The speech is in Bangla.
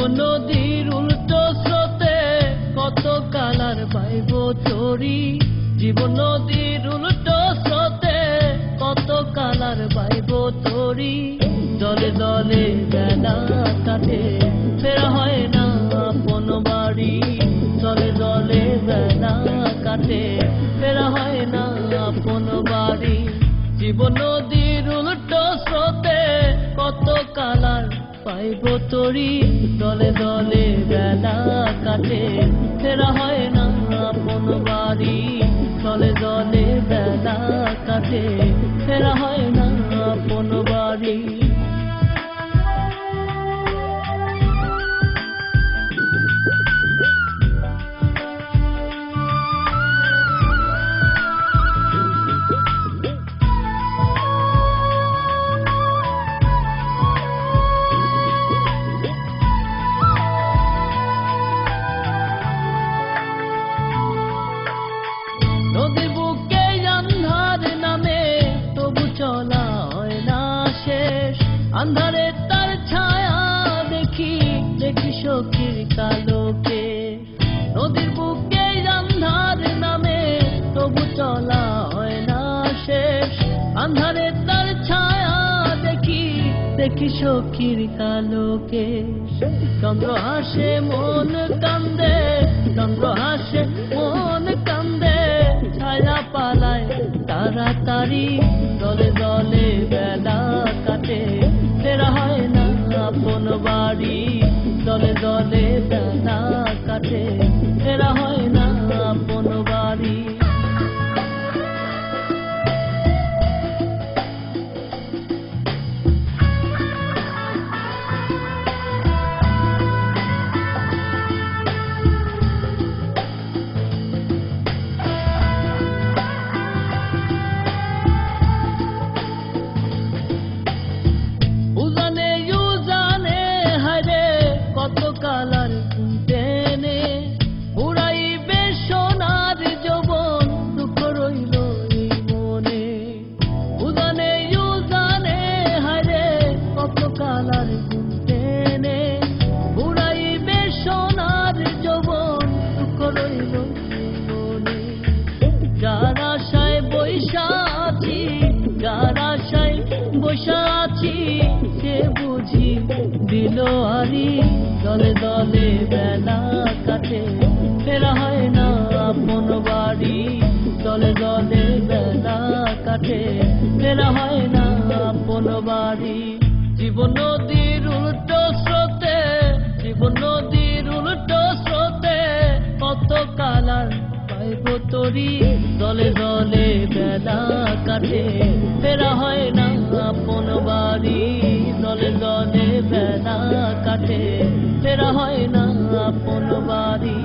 জীবন নদীর উল্টো স্রোতে কত কালার পাইব তরি। জীবন নদীর উল্টো স্রোতে কত কালার পাইব তরি। দলে দলে বেলা কাটে ফেরা হয় না আপন বাড়ি। দলে দলে বেলা কাটে ফেরা হয় না আপন বাড়ি। জীবন নদীর উল্টো স্রোতে কত কালার পাইব তরি। দলে দলে বেলা কাটে ফেরা হয় না আপন বাড়ি। দলে দলে বেলা কাটে ফেরা হয় না আপন বাড়ি। নদীর বুকে আন্ধার নামে তবু চলা হয় না শেষ। আন্ধারে তার ছায়া দেখি দেখি সখীর কালোকে। নদীর বুকে আন্ধার নামে তবু চলা হয় না শেষ। আন্ধারে তার ছায়া দেখি দেখি সখীর কালোকে। চন্দ্র হাসে মন কান্দে, চন্দ্র হাসে মন কান্দে, ছায়া পালায় তাড়াতাড়ি। দলে দলে বেলা কাটে ফেরা হয় না আপন বাড়ি। দলে দলে বেলা কাটে ফেরা হয় না আপন বাড়ি। কত কালার টেনে উড়াইবে সোনার যৌবন, দুঃখ রইল এই মনে। উজানে উজানে হায়রে কত কালার টেনে উড়াইবে সোনার যৌবন, দুঃখ রইল এই মনে। যার আশায় বৈশা আছি, যার আশায় বৈশা আছি, সে বুঝি দিল হারি। দলে দলে বেলা কাটে ফেরা হয় না আপন বাড়ি। দলে দলে বেলা কাটে ফেরা হয় না আপন বাড়ি। জীবন নদীর উল্টো স্রোতে, জীবন নদীর উল্টো স্রোতে কত কালার পাইব তরি। দলে দলে বেলা কাটে ফেরা হয় না আপন বাড়ি। দলে দলে বেলা কাটে ফেরা হয় না আপন বাড়ি।